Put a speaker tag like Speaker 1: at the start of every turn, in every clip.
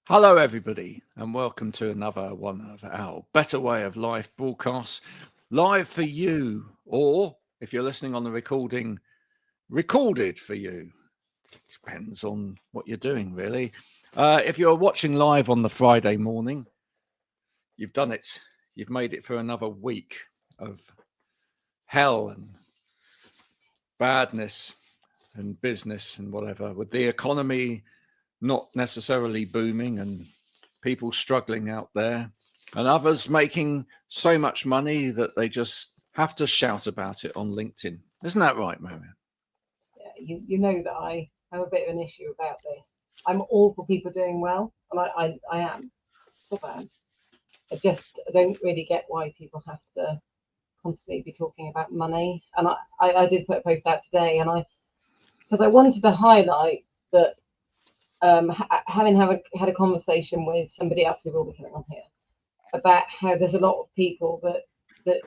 Speaker 1: Hello, everybody, and welcome to another one of our Better Way of Life broadcasts, live for you, or if you're listening on the recording, recorded for you. Depends on what you're doing, really. If you're watching live on the Friday morning, you've done it. You've made it through another week of hell and badness and business and whatever, with the economy not necessarily booming and people struggling out there, and others making so much money that they just have to shout about it on LinkedIn. Isn't that right, Marianne?
Speaker 2: Yeah, you know that I have a bit of an issue about this. I'm all for people doing well, and I am. Of course I am. I don't really get why people have to constantly be talking about money. And I did put a post out today, and because I wanted to highlight that having had a conversation with somebody else who will be coming on here about how there's a lot of people that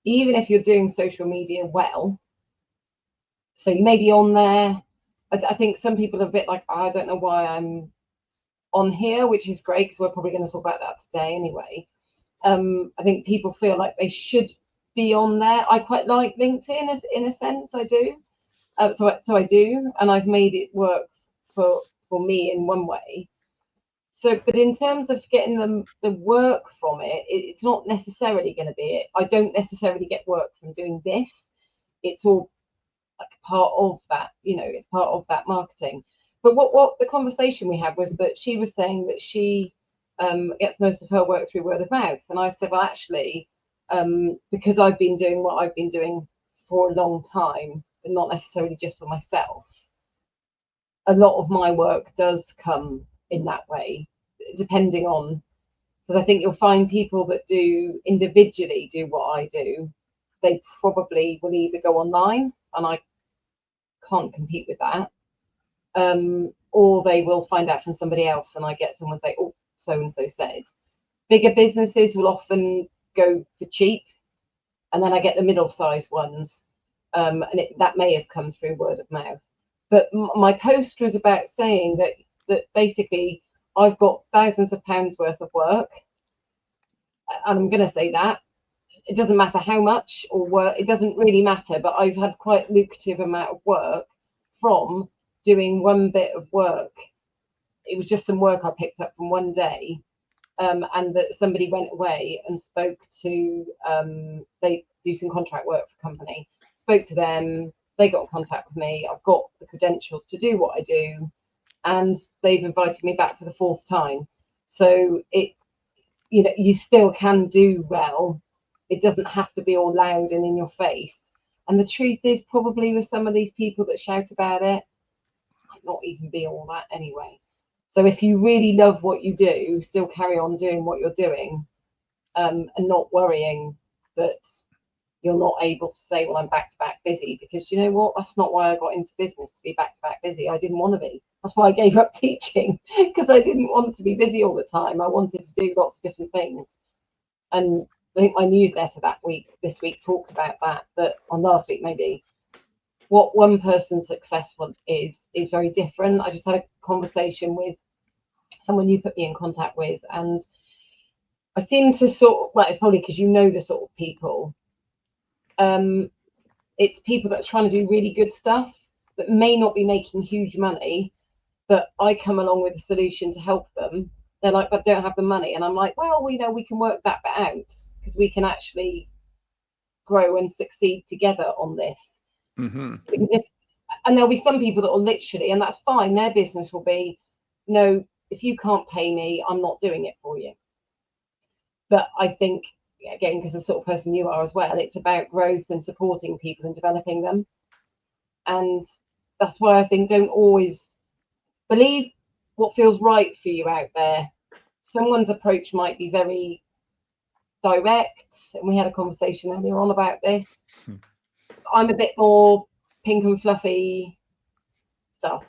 Speaker 2: even if you're doing social media well, so you may be on there. I think some people are a bit like, I don't know why I'm on here, which is great because we're probably going to talk about that today anyway. I think people feel like they should be on there. I quite like LinkedIn in a sense. I do. So I do, and I've made it work for me in one way. So, but in terms of getting the work from it, it's not necessarily going to be it. I don't necessarily get work from doing this. It's all like part of that, it's part of that marketing. But what the conversation we had was that she was saying that she gets most of her work through word of mouth, and I said, well, actually, because I've been doing what I've been doing for a long time, but not necessarily just for myself, a lot of my work does come in that way, depending on, because I think you'll find people that do individually do what I do, they probably will either go online, and I can't compete with that, or they will find out from somebody else, and I get someone say, oh, so and so said. Bigger businesses will often go for cheap, and then I get the middle-sized ones, and that may have come through word of mouth. But my post was about saying that basically I've got thousands of pounds worth of work, and I'm going to say that it doesn't matter how much or work, it doesn't really matter, but I've had quite lucrative amount of work from doing one bit of work. It was just some work I picked up from one day, and that somebody went away and spoke to, they do some contract work for a company, spoke to them, they got in contact with me, I've got the credentials to do what I do, and they've invited me back for the fourth time. So you still can do well. It doesn't have to be all loud and in your face. And the truth is, probably with some of these people that shout about it, might not even be all that anyway. So if you really love what you do, still carry on doing what you're doing, and not worrying that you're not able to say, well, I'm back to back busy, because you know what? That's not why I got into business, to be back to back busy. I didn't want to be. That's why I gave up teaching, because I didn't want to be busy all the time. I wanted to do lots of different things. And I think my newsletter this week talked about that on last week maybe, what one person's successful is very different. I just had a conversation with someone you put me in contact with, and I seem to it's probably because you know the sort of people. It's people that are trying to do really good stuff that may not be making huge money, but I come along with a solution to help them. They're like, but don't have the money. And I'm like, well, we know we can work that bit out, because we can actually grow and succeed together on this.
Speaker 1: Mm-hmm.
Speaker 2: And there'll be some people that will literally, and that's fine, their business will be, no, if you can't pay me, I'm not doing it for you. But I think, again, because the sort of person you are as well, it's about growth and supporting people and developing them. And that's why I think don't always believe what feels right for you out there. Someone's approach might be very direct, and we had a conversation earlier on about this. I'm a bit more pink and fluffy stuff.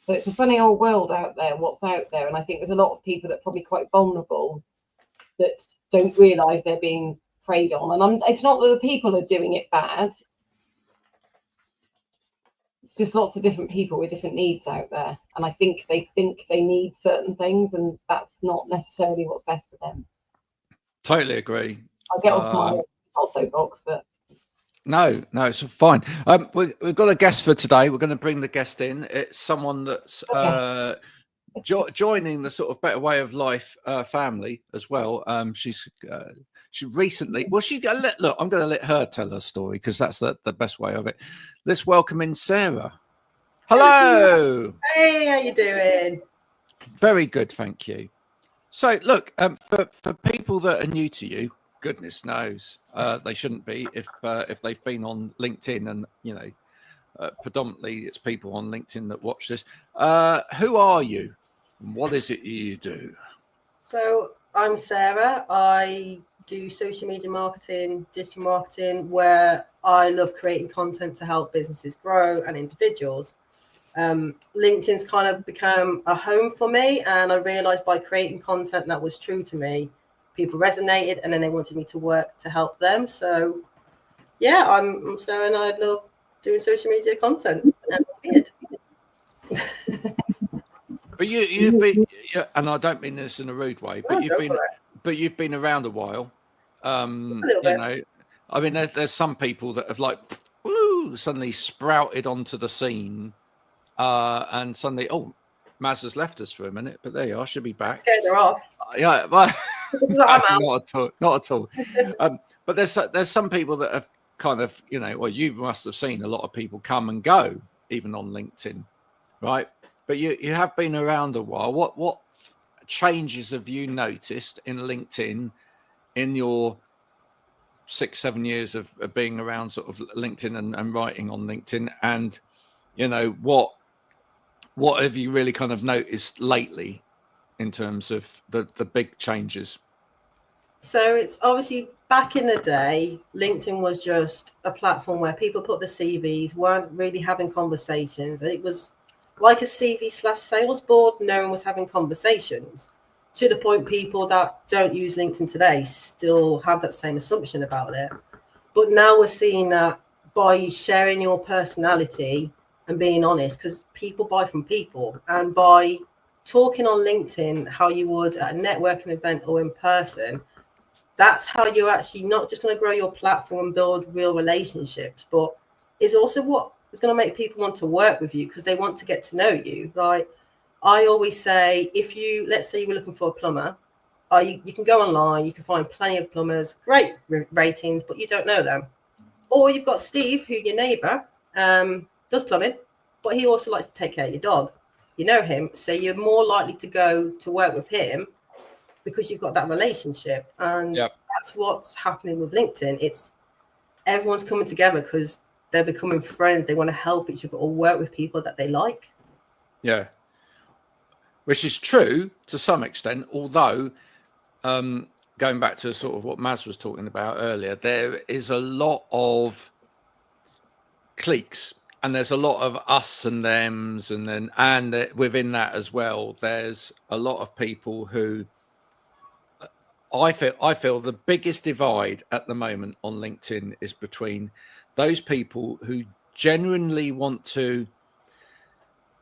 Speaker 2: So it's a funny old world out there, what's out there. And I think there's a lot of people that are probably quite vulnerable that don't realise they're being preyed on. And it's not that the people are doing it bad. it's just lots of different people with different needs out there, and I think they need certain things, and that's not necessarily what's best for them.
Speaker 1: Totally agree.
Speaker 2: I'll get off my soapbox, but
Speaker 1: no, it's fine. We've got a guest for today. We're going to bring the guest in. It's someone that's joining the sort of Better Way of Life family as well. She recently, well, look, I'm going to let her tell her story because that's the best way of it. Let's welcome in Sarah. Hello.
Speaker 3: Hey, how you doing?
Speaker 1: Very good, thank you. So, look, for people that are new to you, goodness knows they shouldn't be if they've been on LinkedIn, and predominantly it's people on LinkedIn that watch this. Who are you? What is it you do?
Speaker 3: So I'm Sarah. I do social media marketing, digital marketing, where I love creating content to help businesses grow and individuals. LinkedIn's kind of become a home for me, and I realized by creating content that was true to me, people resonated, and then they wanted me to work to help them. So yeah, I'm Sarah, and I love doing social media content. And weird.
Speaker 1: But you've been, and I don't mean this in a rude way, but you've been around a while.
Speaker 3: A little bit.
Speaker 1: I mean, there's some people that have suddenly sprouted onto the scene, and suddenly, Maz has left us for a minute, but there you are. She'll be back.
Speaker 3: Scared her off.
Speaker 1: Yeah, well,
Speaker 3: I'm
Speaker 1: out. Not at all. But there's some people that have kind of, well, you must have seen a lot of people come and go, even on LinkedIn, right? But you have been around a while. What changes have you noticed in LinkedIn in your 6-7 years of being around sort of LinkedIn and writing on LinkedIn? And, what have you really kind of noticed lately in terms of the big changes?
Speaker 3: So it's obviously back in the day, LinkedIn was just a platform where people put their CVs, weren't really having conversations. It was like a CV/sales board. No one was having conversations, to the point people that don't use LinkedIn today still have that same assumption about it. But now we're seeing that by sharing your personality and being honest, because people buy from people, and by talking on LinkedIn how you would at a networking event or in person, that's how you're actually not just going to grow your platform and build real relationships, but it's also what is going to make people want to work with you, because they want to get to know you. Like I always say, let's say you were looking for a plumber, you can go online, you can find plenty of plumbers, great ratings, but you don't know them. Or you've got Steve, who your neighbour, does plumbing, but he also likes to take care of your dog. You know him, so you're more likely to go to work with him because you've got that relationship. And That's what's happening with LinkedIn. It's everyone's coming together because they're becoming friends. They want to help each other or work with people that they like.
Speaker 1: Yeah, which is true to some extent, although going back to sort of what Maz was talking about earlier, there is a lot of cliques, and there's a lot of us and thems, and within that as well, there's a lot of people who I feel the biggest divide at the moment on LinkedIn is between those people who genuinely want to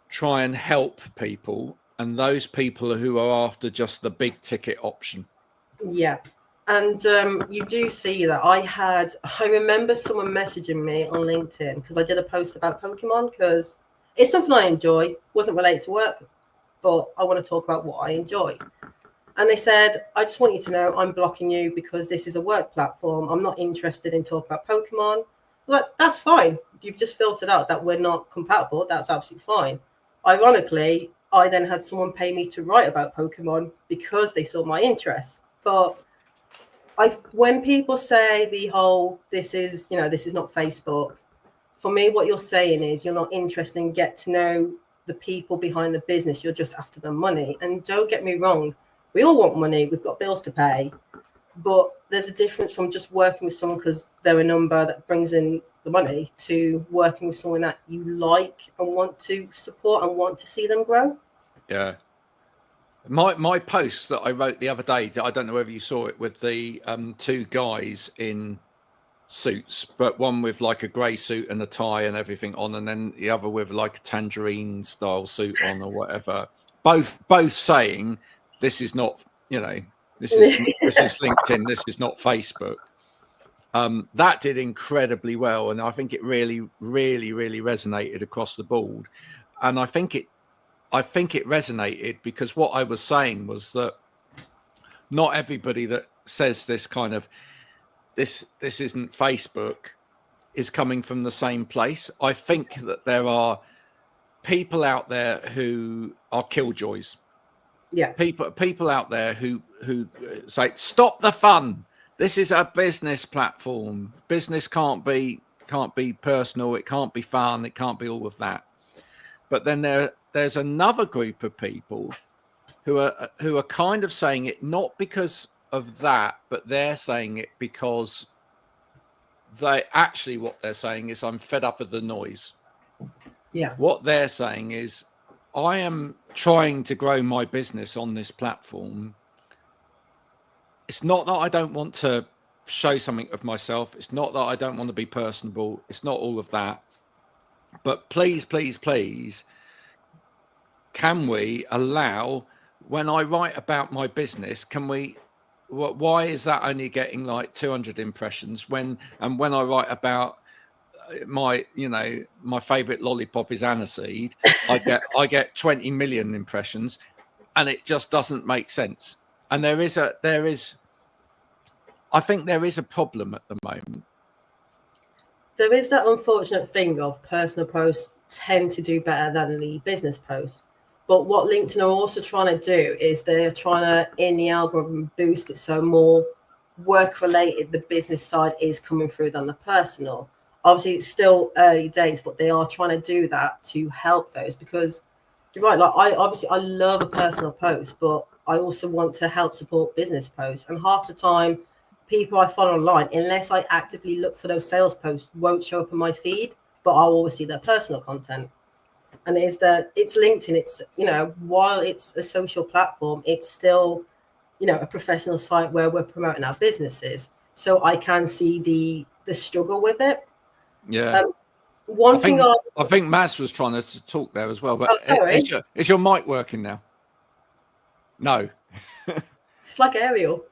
Speaker 1: try and help people and those people who are after just the big ticket option.
Speaker 3: Yeah. And you do see that. I remember someone messaging me on LinkedIn because I did a post about Pokémon, because it's something I enjoy, wasn't related to work, but I want to talk about what I enjoy. And they said, I just want you to know I'm blocking you because this is a work platform. I'm not interested in talking about Pokémon. But that's fine. You've just filtered out that we're not compatible. That's absolutely fine. Ironically, I then had someone pay me to write about Pokémon because they saw my interest. But when people say the whole, this is not Facebook, for me, what you're saying is you're not interested in get to know the people behind the business. You're just after the money. And don't get me wrong, we all want money. We've got bills to pay. But there's a difference from just working with someone because they're a number that brings in the money to working with someone that you like and want to support and want to see them grow.
Speaker 1: Yeah. My post that I wrote the other day, I don't know whether you saw it, with the two guys in suits, but one with like a grey suit and a tie and everything on, and then the other with like a tangerine style suit on or whatever. Both saying this is not, this is LinkedIn, this is not Facebook. That did incredibly well, and I think it really resonated across the board. And I think it resonated because what I was saying was that not everybody that says this kind of this isn't Facebook is coming from the same place. I think that there are people out there who are killjoys.
Speaker 3: Yeah.
Speaker 1: People out there who say, stop the fun. This is a business platform. Business can't be personal. It can't be fun. It can't be all of that. But then there's another group of people who are kind of saying it not because of that, but they're saying it because what they're saying is, I'm fed up of the noise.
Speaker 3: Yeah.
Speaker 1: What they're saying is, I am trying to grow my business on this platform. It's not that I don't want to show something of myself. It's not that I don't want to be personable. It's not all of that. But please, can we allow, when I write about my business, why is that only getting like 200 impressions when I write about my favorite lollipop is aniseed, I get 20 million impressions, and it just doesn't make sense. And I think there is a problem at the moment.
Speaker 3: There is that unfortunate thing of personal posts tend to do better than the business posts. But what LinkedIn are also trying to do is they're trying to, in the algorithm, boost it so more work-related, the business side is coming through than the personal. Obviously, it's still early days, but they are trying to do that to help those, because you're right. Like I love a personal post, but I also want to help support business posts. And half the time, people I follow online, unless I actively look for those sales posts, won't show up in my feed, but I'll always see their personal content. And it's LinkedIn. It's, while it's a social platform, it's still, a professional site where we're promoting our businesses. So I can see the struggle with it.
Speaker 1: Yeah.
Speaker 3: I
Speaker 1: think Maz was trying to talk there as well, but
Speaker 3: sorry.
Speaker 1: Is your mic working now? No.
Speaker 3: It's like Ariel.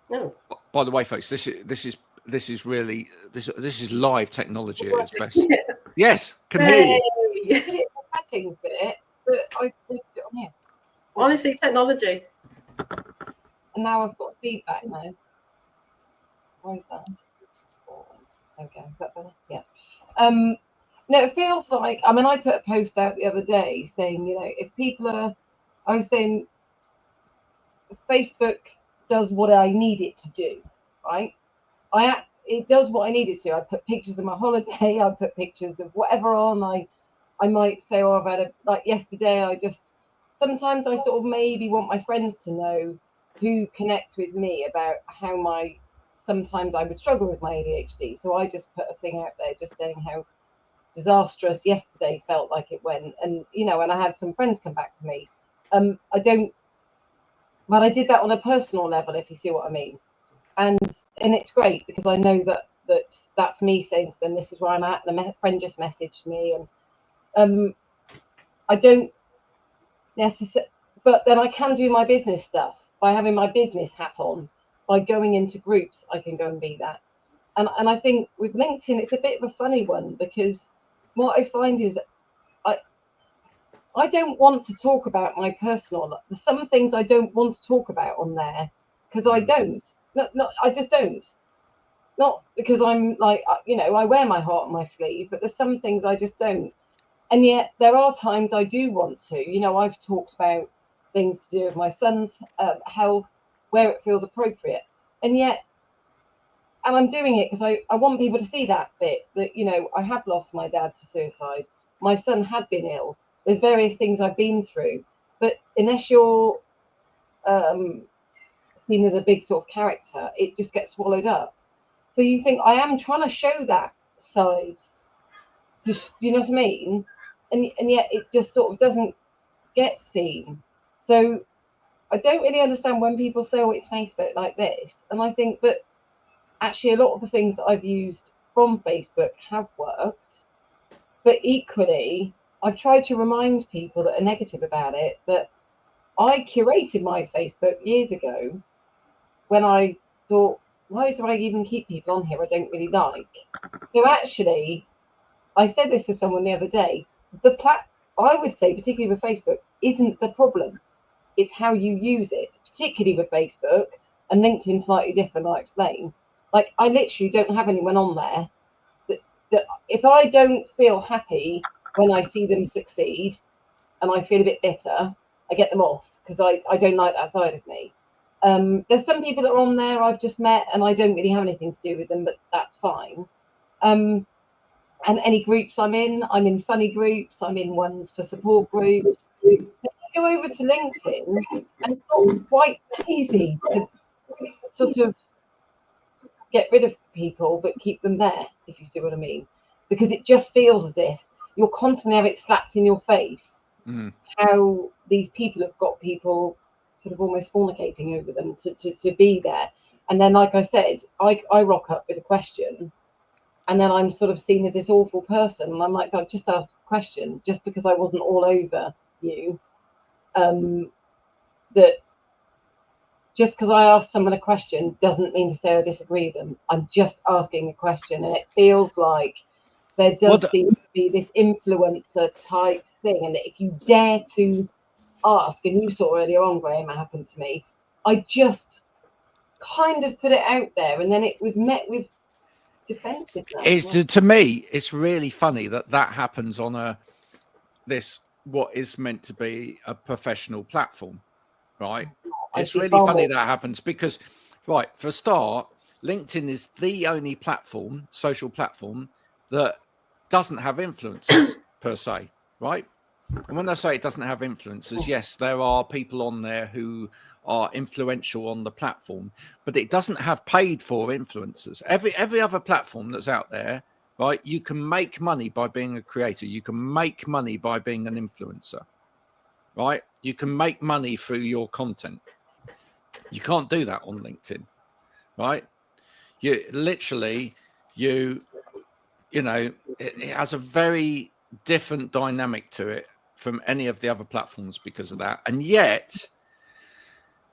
Speaker 3: No.
Speaker 1: By the way, folks, this is really live technology at its best.
Speaker 3: Yeah.
Speaker 1: Yes, can hear you.
Speaker 2: The settings bit, but I put it on here.
Speaker 3: Honestly, technology.
Speaker 2: And now I've got feedback now. Why is that? Okay, is that better? Yeah. No, it feels like, I put a post out the other day saying, if people are, I was saying, Facebook does what I need it to do, right? It does what I need it to. I put pictures of my holiday. I put pictures of whatever on. I might say, I've had like yesterday. Sometimes I sort of maybe want my friends to know who connects with me about how sometimes I would struggle with my ADHD. So I just put a thing out there just saying how disastrous yesterday felt like it went. And, and I had some friends come back to me. I did that on a personal level, if you see what I mean. And it's great because I know that's me saying to them, this is where I'm at. And a friend just messaged me, and I don't necessarily, but then I can do my business stuff by having my business hat on. By going into groups, I can go and be that. And I think with LinkedIn, it's a bit of a funny one, because what I find is I don't want to talk about my personal. There's some things I don't want to talk about on there because I don't. I just don't. Not because I'm like, I wear my heart on my sleeve, but there's some things I just don't. And yet there are times I do want to. I've talked about things to do with my son's health, where it feels appropriate. And I'm doing it because I want people to see that bit, that, I have lost my dad to suicide. My son had been ill. There's various things I've been through. But unless you're seen as a big sort of character, it just gets swallowed up. So you think, I am trying to show that side. Do you know what I mean? And yet it just sort of doesn't get seen. So I don't really understand when people say, oh, it's Facebook like this. And I think that actually a lot of the things that I've used from Facebook have worked. But equally, I've tried to remind people that are negative about it that I curated my Facebook years ago when I thought, why do I even keep people on here I don't really like? So actually, I said this to someone the other day, I would say, particularly with Facebook, isn't the problem. It's how you use it, particularly with Facebook, and LinkedIn slightly different, I'll explain. Like, I literally don't have anyone on there that if I don't feel happy when I see them succeed and I feel a bit bitter, I get them off because I don't like that side of me. There's some people that are on there I've just met and I don't really have anything to do with them, but that's fine. And any groups I'm in funny groups, I'm in ones for support groups. So you go over to LinkedIn and it's not quite easy to sort of get rid of people but keep them there, if you see what I mean, because it just feels as if you're constantly have it slapped in your face how these people have got people sort of almost fornicating over them to be there. And then, like I said, I rock up with a question and then I'm sort of seen as this awful person, and I'm like, I just asked a question just because I wasn't all over you, that just because I asked someone a question doesn't mean to say I disagree with them. I'm just asking a question, and it feels like there does seem to be this influencer type thing, and that if you dare to ask, and you saw earlier on, Graham, it happened to me, I just kind of put it out there, and then it was met with defensiveness.
Speaker 1: To me, it's really funny that happens on what is meant to be a professional platform, right? It's really funny that happens because, right, for a start, LinkedIn is the only social platform that doesn't have influencers per se, right? And when I say it doesn't have influencers, yes, there are people on there who are influential on the platform, but it doesn't have paid for influencers. Every other platform that's out there, right, you can make money by being a creator. You can make money by being an influencer, right? You can make money through your content. You can't do that on LinkedIn, right? You literally, you know, it has a very different dynamic to it from any of the other platforms because of that. And yet,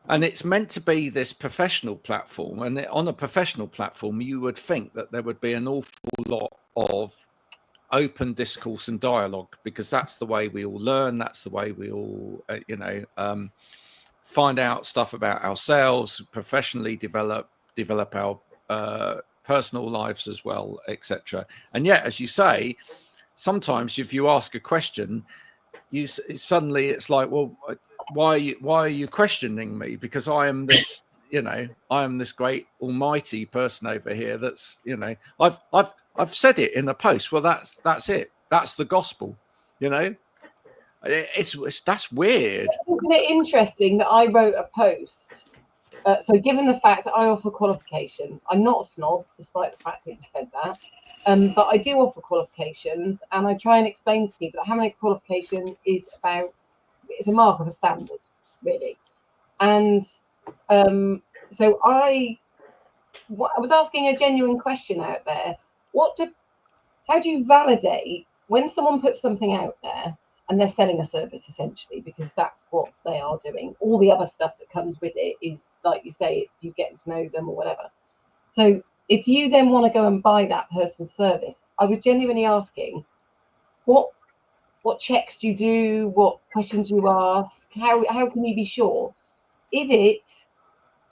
Speaker 1: and it's meant to be this professional platform, and on a professional platform, you would think that there would be an awful lot of open discourse and dialogue, because that's the way we all learn. That's the way we all, find out stuff about ourselves, professionally develop our personal lives as well, etc. And yet, as you say, sometimes if you ask a question, suddenly it's like, well, why are you questioning me? Because I am this, I am this great almighty person over here. That's, I've said it in a post. Well, that's it. That's the gospel. That's weird.
Speaker 2: Isn't it interesting that I wrote a post? So given the fact that I offer qualifications, I'm not a snob, despite the fact that you said that. But I do offer qualifications, and I try and explain to people that having a qualification is it's a mark of a standard, really. And so I was asking a genuine question out there. How do you validate when someone puts something out there and they're selling a service, essentially, because that's what they are doing? All the other stuff that comes with it is, like you say, it's you getting to know them or whatever. So if you then want to go and buy that person's service, I was genuinely asking, what checks do you do? What questions do you ask? How can you be sure? Is it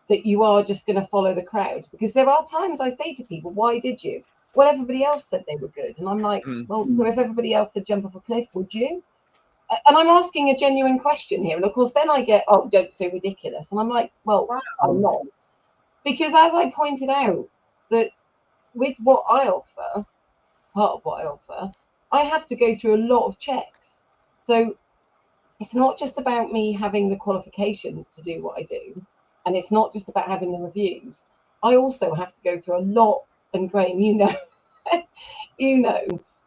Speaker 2: that you are just going to follow the crowd? Because there are times I say to people, why did you? Well, everybody else said they were good. And I'm like, well, so if everybody else said jump off a cliff, would you? And I'm asking a genuine question here. And of course, then I get, oh, don't say ridiculous. And I'm like, well, I'm not. Because as I pointed out, that with what I offer, part of what I offer, I have to go through a lot of checks. So it's not just about me having the qualifications to do what I do. And it's not just about having the reviews. I also have to go through a lot, and Graham,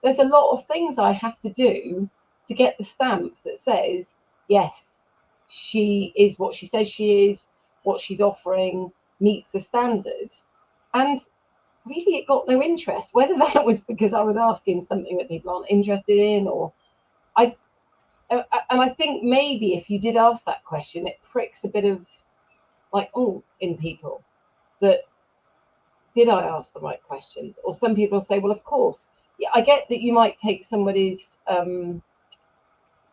Speaker 2: there's a lot of things I have to do to get the stamp that says, yes, she is what she says she is, what she's offering meets the standard. And really it got no interest, whether that was because I was asking something that people aren't interested in, or and I think maybe if you did ask that question, it pricks a bit of like, oh, in people, that did I ask the right questions? Or some people say, well, of course. Yeah, I get that you might take somebody's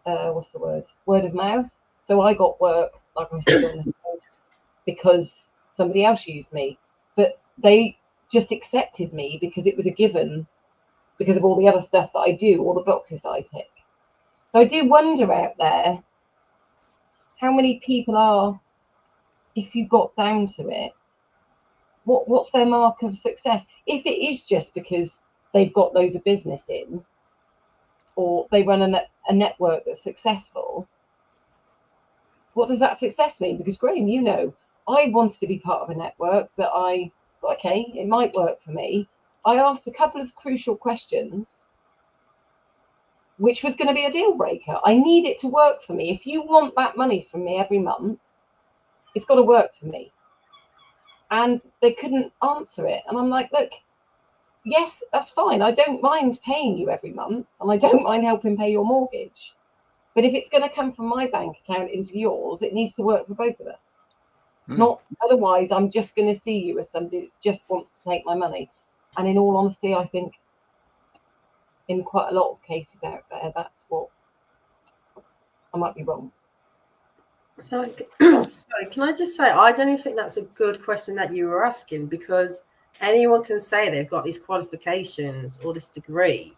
Speaker 2: what's the word of mouth. So I got work, like I said on the post, because somebody else used me, but they just accepted me because it was a given, because of all the other stuff that I do, all the boxes that I tick. So I do wonder out there how many people are, if you got down to it, what's their mark of success? If it is just because they've got loads of business in, or they run a network that's successful, what does that success mean? Because Graham, you know, I wanted to be part of a network that I thought, okay, it might work for me. I asked a couple of crucial questions, which was going to be a deal breaker. I need it to work for me. If you want that money from me every month, it's got to work for me. And they couldn't answer it. And I'm like, look, yes, that's fine. I don't mind paying you every month, and I don't mind helping pay your mortgage. But if it's going to come from my bank account into yours, it needs to work for both of us. Not otherwise, I'm just going to see you as somebody that just wants to take my money. And in all honesty, I think in quite a lot of cases out there, that's what, I might be wrong.
Speaker 3: Sorry, can I just say, I don't even think that's a good question that you were asking, because anyone can say they've got these qualifications or this degree.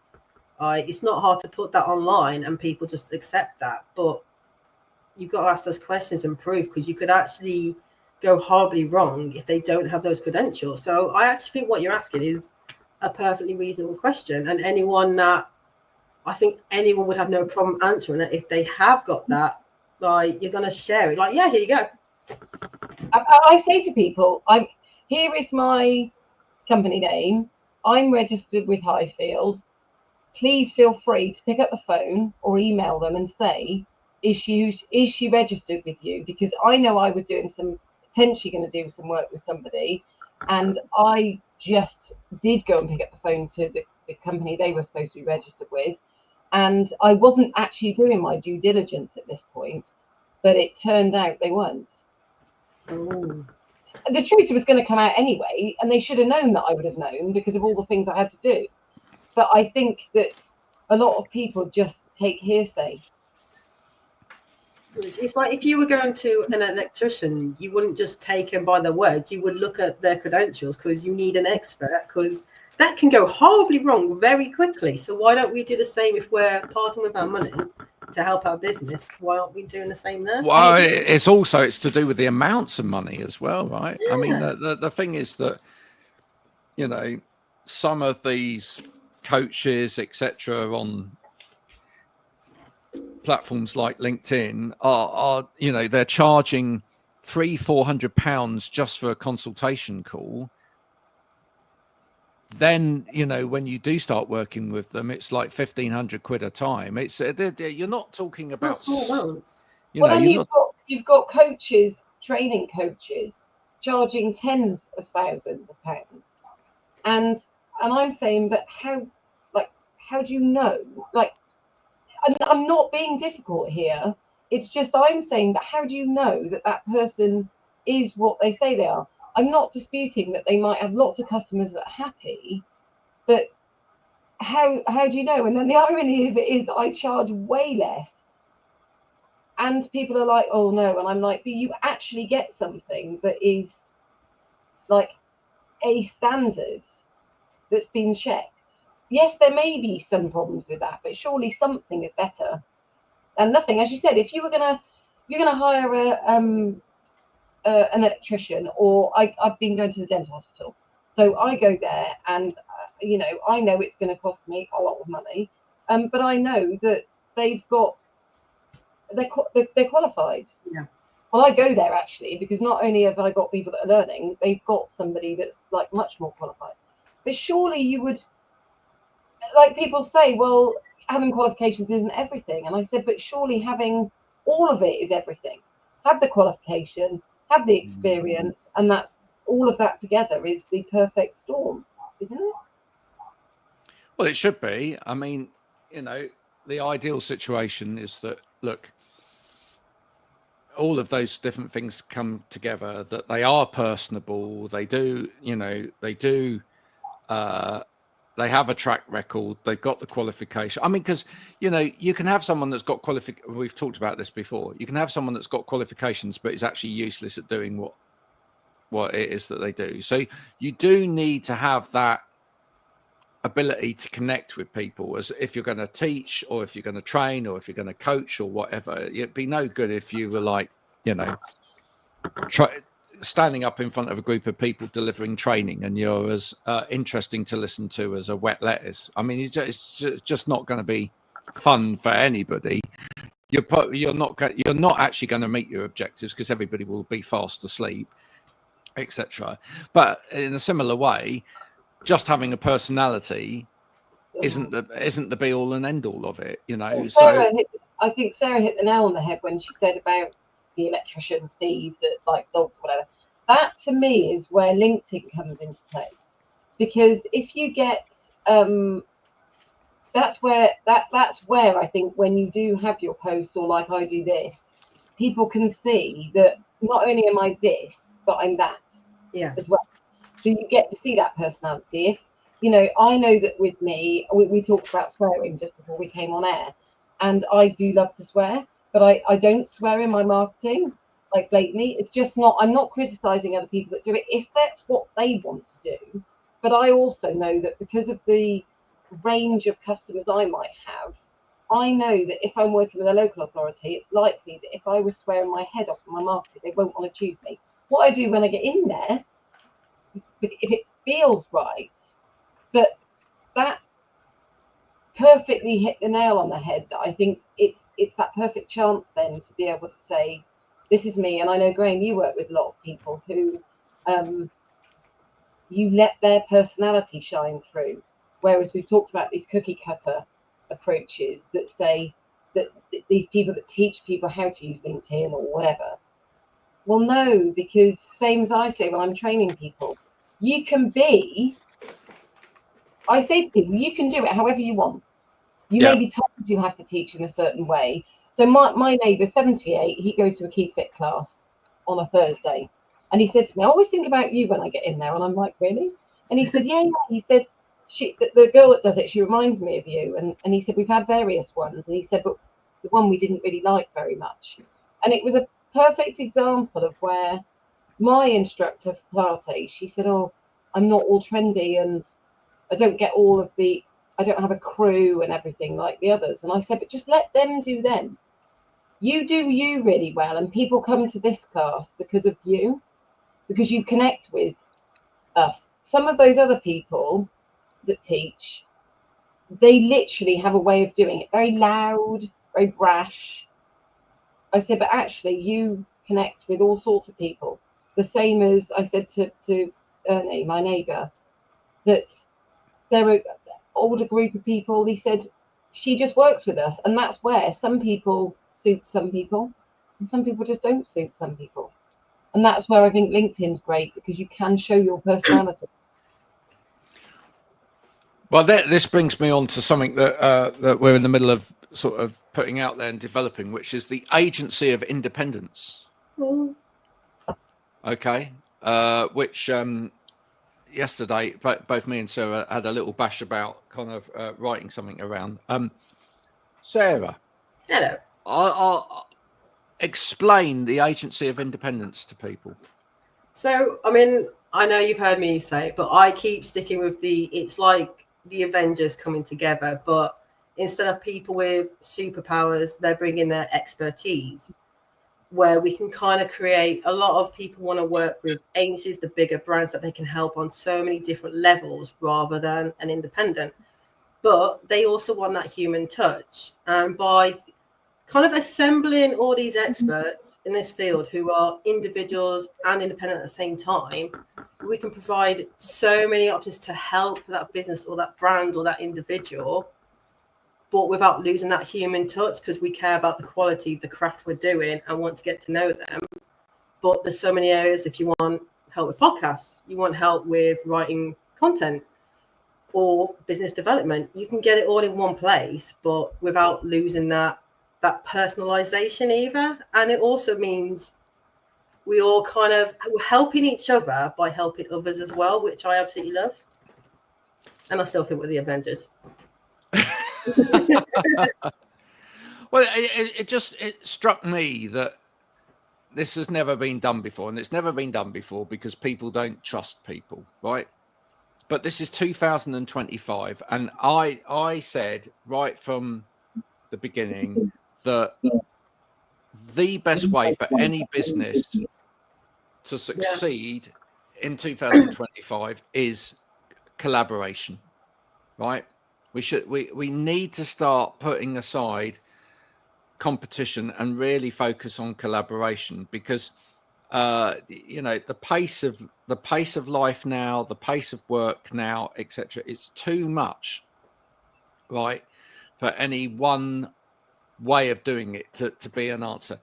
Speaker 3: It's not hard to put that online and people just accept that, but you've got to ask those questions and prove, because you could actually go horribly wrong if they don't have those credentials. So I actually think what you're asking is a perfectly reasonable question, and I think anyone would have no problem answering it if they have got that. Like, you're going to share it, like, yeah, here you go.
Speaker 2: I say to people, here is my company name, I'm registered with Highfield. Please feel free to pick up the phone or email them and say, is she registered with you? Because I know I was potentially going to do some work with somebody, and I just did go and pick up the phone to the company they were supposed to be registered with, and I wasn't actually doing my due diligence at this point, but it turned out they weren't.
Speaker 3: Ooh.
Speaker 2: The truth was going to come out anyway, and they should have known that I would have known because of all the things I had to do. But I think that a lot of people just take hearsay.
Speaker 3: It's like if you were going to an electrician, you wouldn't just take him by the word. You would look at their credentials, because you need an expert, because that can go horribly wrong very quickly. So why don't we do the same if we're parting with our money to help our business? Why aren't we doing the same there?
Speaker 1: Well, it's to do with the amounts of money as well, right? Yeah. I mean, the thing is that, you know, some of these coaches, etc., on platforms like LinkedIn are you know, they're charging £300-400 just for a consultation call. Then, you know, when you do start working with them, it's like 1,500 quid a time. It's you're not talking
Speaker 3: It's
Speaker 1: about
Speaker 3: not small amounts.
Speaker 2: You've got coaches, training coaches, charging tens of thousands of pounds, and I'm saying, but how do you know? Like, I'm not being difficult here. It's just I'm saying that how do you know that that person is what they say they are? I'm not disputing that they might have lots of customers that are happy, but how do you know? And then the irony of it is that I charge way less, and people are like, oh no, and I'm like, but you actually get something that is like a standard that's been checked. Yes, there may be some problems with that, but surely something is better than nothing. As you said, if you're gonna hire an electrician, or I've been going to the dental hospital, so I go there, and you know, I know it's going to cost me a lot of money, but I know that they're qualified.
Speaker 3: Yeah.
Speaker 2: Well, I go there actually because not only have I got people that are learning, they've got somebody that's like much more qualified. But surely you would, like people say, well, having qualifications isn't everything. And I said, but surely having all of it is everything. have the qualification, have the experience, and that's all of that together is the perfect storm, isn't it?
Speaker 1: Well, it should be. I mean, you know, the ideal situation is that, look, all of those different things come together, that they are personable, they do, you know, they have a track record, they've got the qualification. I mean, because, you know, you can have someone that's got we've talked about this before, you can have someone that's got qualifications but is actually useless at doing what it is that they do. So you do need to have that ability to connect with people, as if you're going to teach or if you're going to train or if you're going to coach or whatever. It'd be no good if you were like, you know, standing up in front of a group of people delivering training and you're as interesting to listen to as a wet lettuce. I mean, it's just not going to be fun for anybody. You're not actually going to meet your objectives because everybody will be fast asleep, etc. But in a similar way, just having a personality isn't the be all and end all of it, you know.
Speaker 2: Well, I think Sarah hit the nail on the head when she said about the electrician Steve that likes dogs or whatever. That to me is where LinkedIn comes into play, because if you get that's where I think when you do have your posts, or like I do this, people can see that not only am I this, but I'm that as well. So you get to see that personality. If, you know, I know that with me, we talked about swearing just before we came on air, and I do love to swear, but I don't swear in my marketing, like blatantly. It's just not, I'm not criticizing other people that do it if that's what they want to do. But I also know that because of the range of customers I might have, I know that if I'm working with a local authority, it's likely that if I was swearing my head off in my marketing, they won't want to choose me. What I do when I get in there, if it feels right, but that perfectly hit the nail on the head, that I think it's that perfect chance then to be able to say, this is me. And I know, Graham, you work with a lot of people who you let their personality shine through, whereas we've talked about these cookie cutter approaches that say that these people that teach people how to use LinkedIn or whatever. Well, no, because same as I say when I'm training people, you can be, I say to people, you can do it however you want. You may be told you have to teach in a certain way. So my neighbour, 78, he goes to a Key Fit class on a Thursday. And he said to me, I always think about you when I get in there. And I'm like, really? And he said, yeah. He said, the girl that does it, she reminds me of you. And he said, we've had various ones. And he said, but the one we didn't really like very much. And it was a perfect example of where my instructor for Pilates, she said, oh, I'm not all trendy and I don't get all of I don't have a crew and everything like the others. And I said, but just let them do them. You do you really well. And people come to this class because of you, because you connect with us. Some of those other people that teach, they literally have a way of doing it. Very loud, very brash. I said, but actually you connect with all sorts of people. The same as I said to Ernie, my neighbour, that there are older group of people. He said she just works with us, and that's where some people suit some people and some people just don't suit some people. And that's where I think LinkedIn's great, because you can show your personality.
Speaker 1: Well, this brings me on to something that we're in the middle of sort of putting out there and developing, which is the agency of independence. Okay, which yesterday both me and Sarah had a little bash about kind of writing something around. Sarah,
Speaker 3: hello.
Speaker 1: I'll explain the agency of independence to people.
Speaker 3: So, I mean, I know you've heard me say it, but I keep sticking with it's like the Avengers coming together, but instead of people with superpowers, they're bringing their expertise, where we can kind of create, a lot of people want to work with agencies, the bigger brands that they can help on so many different levels rather than an independent. But they also want that human touch. And by kind of assembling all these experts in this field who are individuals and independent at the same time, we can provide so many options to help that business or that brand or that individual, but without losing that human touch, because we care about the quality of the craft we're doing and want to get to know them. But there's so many areas. If you want help with podcasts, you want help with writing content or business development, you can get it all in one place, but without losing that personalization either. And it also means we all kind of helping each other by helping others as well, which I absolutely love. And I still think we're the Avengers.
Speaker 1: Well, it struck me that this has never been done before, and it's never been done before because people don't trust people, right? But this is 2025, and I said right from the beginning that the best way for any business to succeed in 2025 is collaboration, right? We need to start putting aside competition and really focus on collaboration, because the pace of life now, the pace of work now, etc., it's too much, right, for any one way of doing it to be an answer.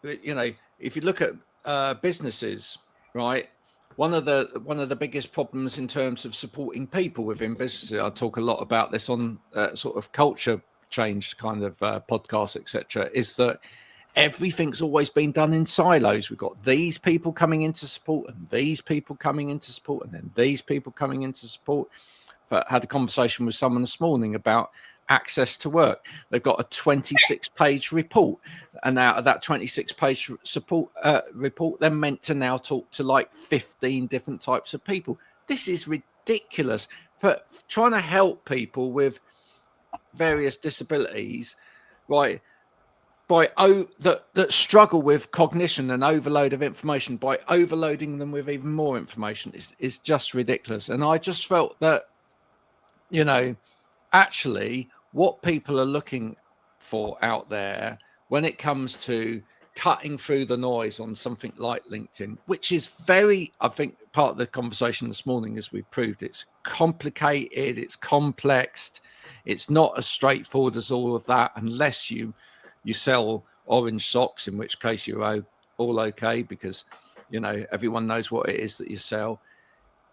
Speaker 1: If you look at businesses, right, one of the biggest problems in terms of supporting people within businesses, I talk a lot about this on sort of culture change kind of podcasts, etc., is that everything's always been done in silos. We've got these people coming into support and these people coming into support and then these people coming into support. But I had a conversation with someone this morning about access to work. They've got a 26-page report, and out of that 26-page support report, they're meant to now talk to like 15 different types of people. This is ridiculous. For trying to help people with various disabilities, right, that struggle with cognition and overload of information, by overloading them with even more information is just ridiculous. And I just felt that, actually what people are looking for out there when it comes to cutting through the noise on something like LinkedIn, which is I think part of the conversation this morning, as we proved, it's complicated, it's complex, it's not as straightforward as all of that, unless you sell orange socks, in which case you're all okay, because everyone knows what it is that you sell.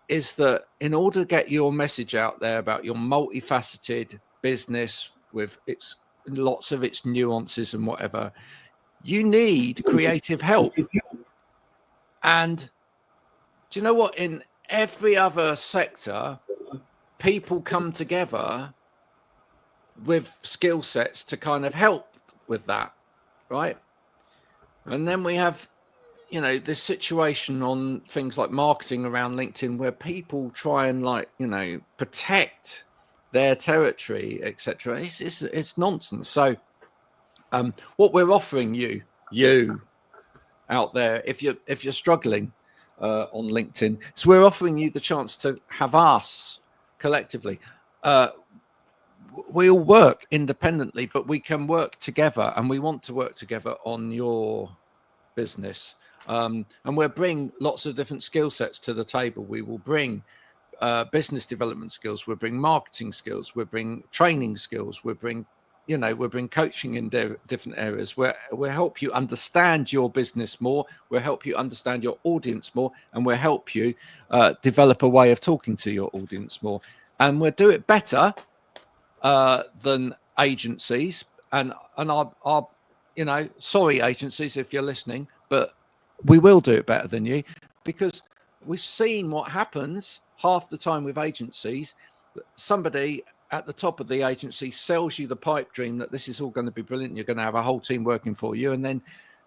Speaker 1: Is that in order to get your message out there about your multifaceted business with its lots of its nuances and whatever, you need creative help. And do you know what? In every other sector, people come together with skill sets to kind of help with that, right? And then we have this situation on things like marketing around LinkedIn, where people try and protect their territory, etc. It's nonsense. So what we're offering you out there, if you're struggling on LinkedIn, so we're offering you the chance to have us collectively. We all work independently, but we can work together, and we want to work together on your business. And we'll bring lots of different skill sets to the table. We will bring business development skills. We'll bring marketing skills. We'll bring training skills. We'll bring coaching in different areas. We'll help you understand your business more. We'll help you understand your audience more, and we'll help you develop a way of talking to your audience more. And we'll do it better than agencies. And our sorry, agencies, if you're listening, but we will do it better than you, because we've seen what happens half the time with agencies. Somebody at the top of the agency sells you the pipe dream that this is all going to be brilliant, you're going to have a whole team working for you, and then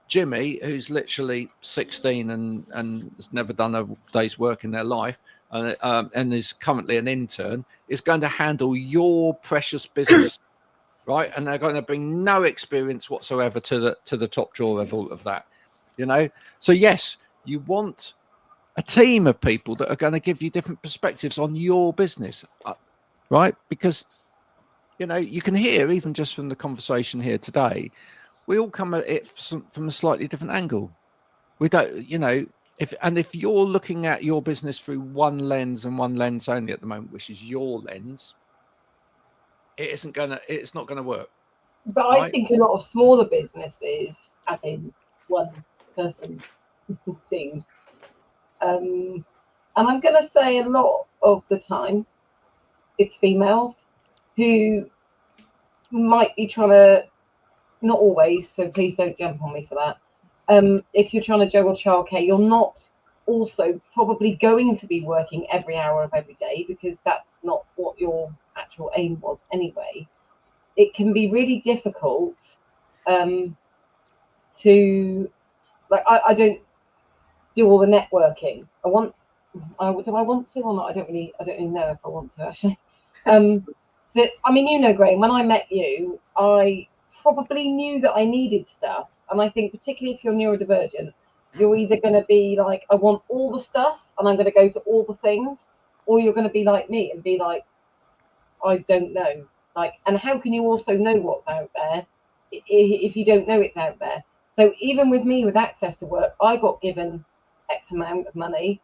Speaker 1: Jimmy, who's literally 16 and has never done a day's work in their life, and is currently an intern, is going to handle your precious business, right? And they're going to bring no experience whatsoever to the top drawer of all of that. So yes, you want a team of people that are going to give you different perspectives on your business, right? Because you can hear, even just from the conversation here today, we all come at it from a slightly different angle. We don't, if you're looking at your business through one lens and one lens only at the moment, which is your lens, it's not gonna work.
Speaker 2: But I think a lot of smaller businesses, as in one person teams, and I'm going to say a lot of the time it's females who might be trying to, not always, so please don't jump on me for that. If you're trying to juggle childcare, you're not also probably going to be working every hour of every day, because that's not what your actual aim was anyway. It can be really difficult to, like, I don't do all the networking. Do I want to or not? I don't really know if I want to, actually. Graham, when I met you, I probably knew that I needed stuff. And I think particularly if you're neurodivergent, you're either going to be like, I want all the stuff and I'm going to go to all the things, or you're going to be like me and be like, I don't know. Like, and how can you also know what's out there if you don't know it's out there? So even with me, with access to work, I got given X amount of money,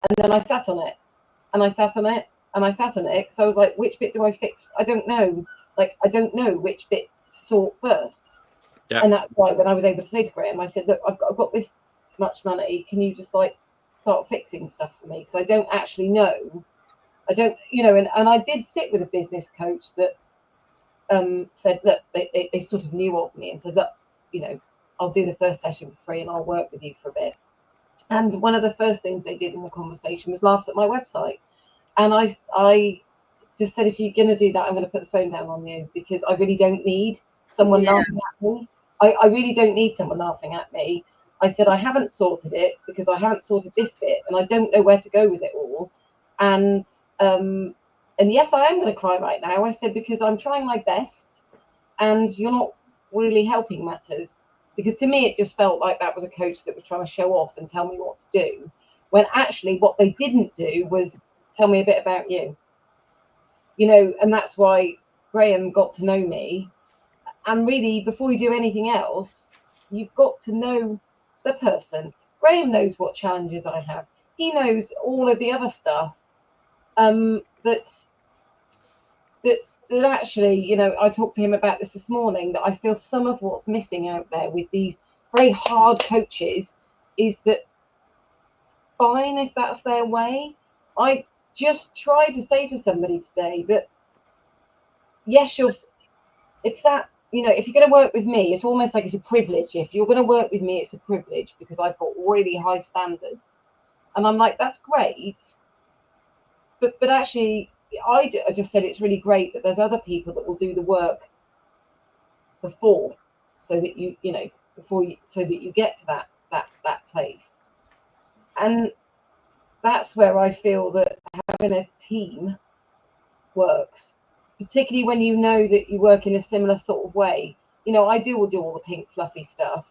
Speaker 2: and then I sat on it, and I sat on it, and I sat on it. So I was like, which bit do I fix? I don't know. Like, I don't know which bit to sort first. Yeah. And that's why when I was able to say to Graham, I said, look, I've got this much money. Can you just like start fixing stuff for me? Because I don't actually know. I don't, and I did sit with a business coach that said that they sort of knew of me and said that, I'll do the first session for free and I'll work with you for a bit. And one of the first things they did in the conversation was laugh at my website. And I just said, if you're going to do that, I'm going to put the phone down on you, because I really don't need someone laughing at me. I really don't need someone laughing at me. I said, I haven't sorted it because I haven't sorted this bit and I don't know where to go with it all. And yes, I am going to cry right now. I said, because I'm trying my best and you're not really helping matters. Because to me, it just felt like that was a coach that was trying to show off and tell me what to do, when actually what they didn't do was tell me a bit about you. And that's why Graham got to know me. And really, before you do anything else, you've got to know the person. Graham knows what challenges I have. He knows all of the other stuff that actually, I talked to him about this morning, that I feel some of what's missing out there with these very hard coaches is that, fine if that's their way. I just tried to say to somebody today that, yes, it's that, if you're going to work with me, it's almost like it's a privilege. If you're going to work with me, it's a privilege because I've got really high standards. And I'm like, that's great. But actually, I just said it's really great that there's other people that will do the work before, so that so that you get to that place. And that's where I feel that having a team works, particularly when you know that you work in a similar sort of way. I do all the pink fluffy stuff,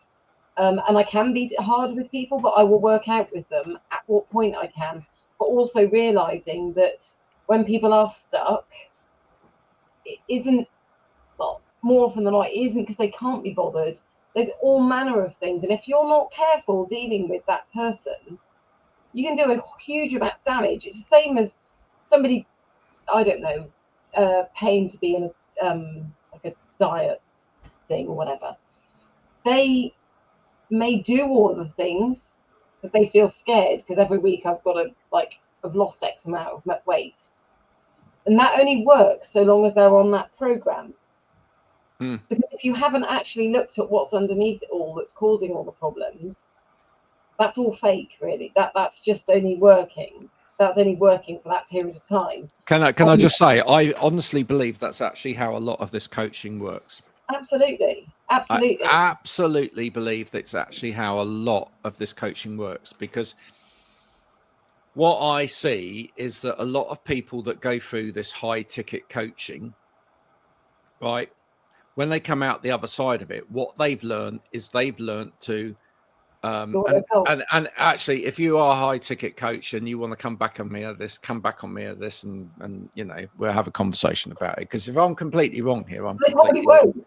Speaker 2: and I can be hard with people, but I will work out with them at what point I can. But also realizing that when people are stuck, it isn't, well, more often than not, it isn't because they can't be bothered. There's all manner of things, and if you're not careful dealing with that person, you can do a huge amount of damage. It's the same as somebody, I don't know, paying to be in like a diet thing or whatever. They may do all of the things because they feel scared, because every week I've lost X amount of weight. And that only works so long as they're on that program. Because if you haven't actually looked at what's underneath it all that's causing all the problems, that's all fake, really. That's just only working. That's only working for that period of time.
Speaker 1: Can I just say, I honestly believe that's actually how a lot of this coaching works.
Speaker 2: Absolutely.
Speaker 1: I absolutely believe that's actually how a lot of this coaching works, because what I see is that a lot of people that go through this high ticket coaching, right, when they come out the other side of it, what they've learned to and actually, if you are a high ticket coach and you want to come back on me at this, and we'll have a conversation about it. Because if I'm completely wrong here,
Speaker 2: They probably won't.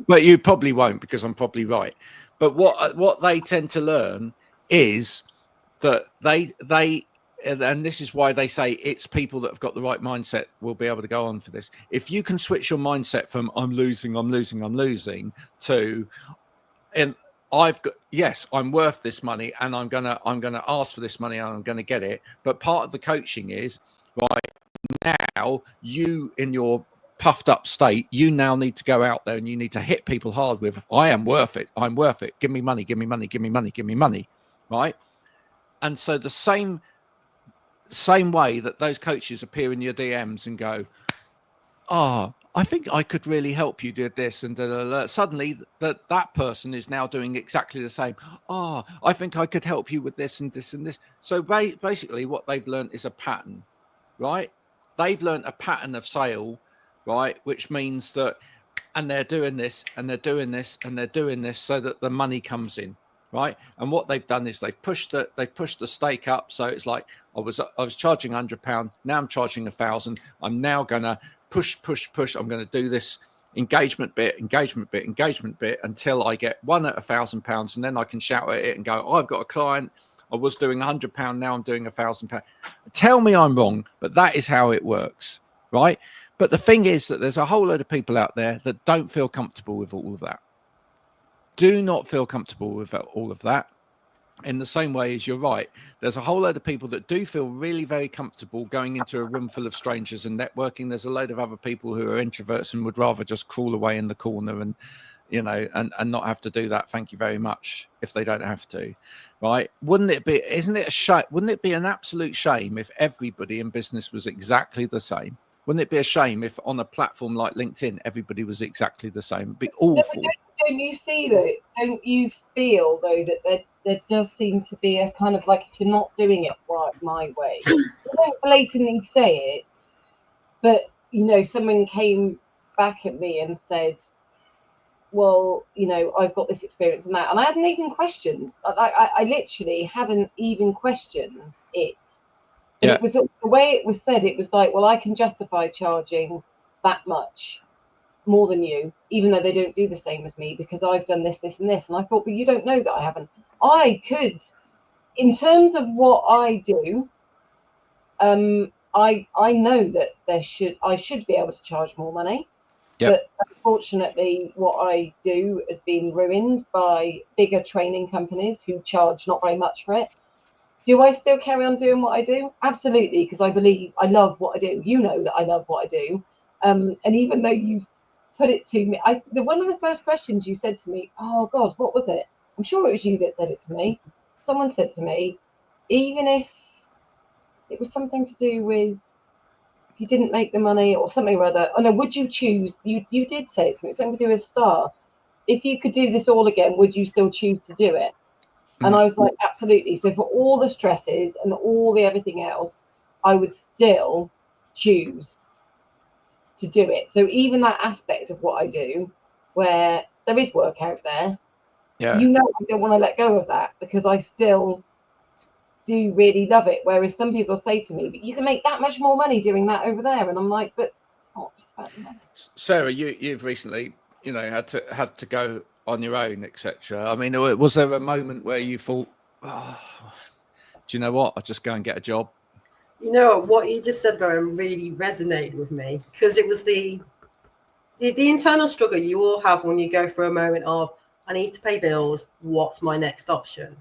Speaker 1: But you probably won't, because I'm probably right. But what they tend to learn is that they and this is why they say it's people that have got the right mindset will be able to go on for this. If you can switch your mindset from I'm losing to, and I've got, yes, I'm worth this money, and I'm gonna ask for this money, and I'm gonna get it. But part of the coaching is, right now, you in your puffed up state, you now need to go out there and you need to hit people hard with, I am worth it. I'm worth it. Give me money, give me money, give me money, give me money. Right. And so the same way that those coaches appear in your DMs and go, oh, I think I could really help you do this, and suddenly that person is now doing exactly the same. Oh, I think I could help you with this and this and this. So basically what they've learned is a pattern, right? They've learned a pattern of sale, right? Which means that, and they're doing this and they're doing this and they're doing this so that the money comes in, right? And what they've done is they've pushed the stake up. So it's like, I was charging £100. Now I'm charging 1,000. I'm now going to push. I'm going to do this engagement bit until I get one at £1,000, and then I can shout at it and go, oh, I've got a client. I was doing £100. Now I'm doing £1,000. Tell me I'm wrong, but that is how it works, right? But the thing is that there's a whole load of people out there that don't feel comfortable with all of that. Do not feel comfortable with all of that. In the same way as you're right, there's a whole load of people that do feel really very comfortable going into a room full of strangers and networking. There's a load of other people who are introverts and would rather just crawl away in the corner and, you know, and not have to do that. Thank you very much. If they don't have to, right? Wouldn't it be, isn't it a shame? Wouldn't it be an absolute shame if everybody in business was exactly the same? Wouldn't it be a shame if on a platform like LinkedIn, everybody was exactly the same? It'd be awful.
Speaker 2: Don't you see though? Don't you feel though that there does seem to be a kind of like, if you're not doing it right my way, I don't blatantly say it, but you know, someone came back at me and said, well, you know, I've got this experience and that, and I hadn't even questioned. I literally hadn't even questioned it. But it was the way it was said. It was like, well, I can justify charging that much more than you, even though they don't do the same as me, because I've done this, this, and this. And I thought, but you don't know that I haven't. I could, in terms of what I do, I know that I should be able to charge more money. But unfortunately, what I do has been ruined by bigger training companies who charge not very much for it. Do I still carry on doing what I do? Absolutely, because I believe I love what I do. You know that I love what I do. And even though you've put it to me, one of the first questions you said to me, oh God, what was it? I'm sure it was you that said it to me. Someone said to me, even if it was something to do with you didn't make the money or something or other. Oh no, would you choose? You did say it to me. Something to do with Star. If you could do this all again, would you still choose to do it? And I was like, absolutely. So for all the stresses and all the everything else, I would still choose to do it. So even that aspect of what I do, where there is work out there, you know, I don't want to let go of that because I still do really love it. Whereas some people say to me, but you can make that much more money doing that over there. And I'm like, but it's not just about the money. Sarah,
Speaker 1: you've recently, you know, had to go on your own, etc. I mean, was there a moment where you thought, oh, do you know what? I'll just go and get a job?
Speaker 3: You know, what you just said, Marianne, really resonated with me because it was the internal struggle you all have when you go through a moment of, I need to pay bills. What's my next option?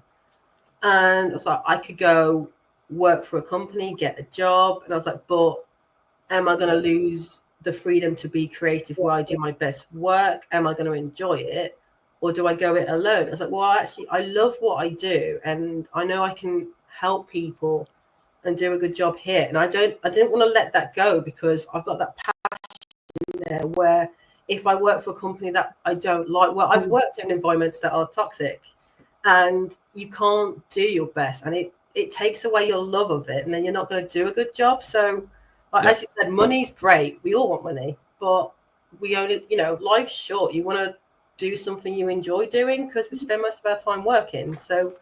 Speaker 3: And I was like, I could go work for a company, get a job. And I was like, but am I going to lose the freedom to be creative where I do my best work? Am I going to enjoy it? Or do I go it alone? I was like, well, actually, I love what I do. And I know I can help people and do a good job here. And I didn't want to let that go because I've got that passion there where if I work for a company that I don't like, well, I've worked in environments that are toxic and you can't do your best. And it takes away your love of it. And then you're not going to do a good job. So as you said, money's great. We all want money, but we only, you know, life's short. You want to do something you enjoy doing because we spend most of our time working. So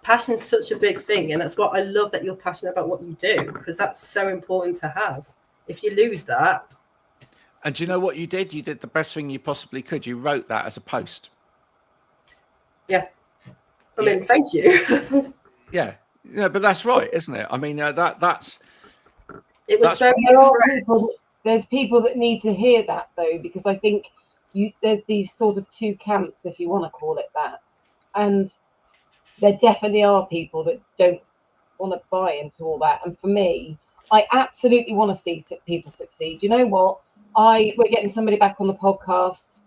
Speaker 3: passion's such a big thing. And that's what I love, that you're passionate about what you do, because that's so important to have. If you lose that.
Speaker 1: And do you know what you did? You did the best thing you possibly could. You wrote that as a post.
Speaker 3: Yeah. I mean, thank you.
Speaker 1: Yeah. Yeah, but that's right, isn't it? I mean, that's
Speaker 3: It was
Speaker 1: That's-
Speaker 3: very
Speaker 2: There are
Speaker 3: fresh.
Speaker 2: people, there's people that need to hear that though, because I think there's these sort of two camps, if you want to call it that, and there definitely are people that don't want to buy into all that. And for me, I absolutely want to see people succeed. You know what? We're getting somebody back on the podcast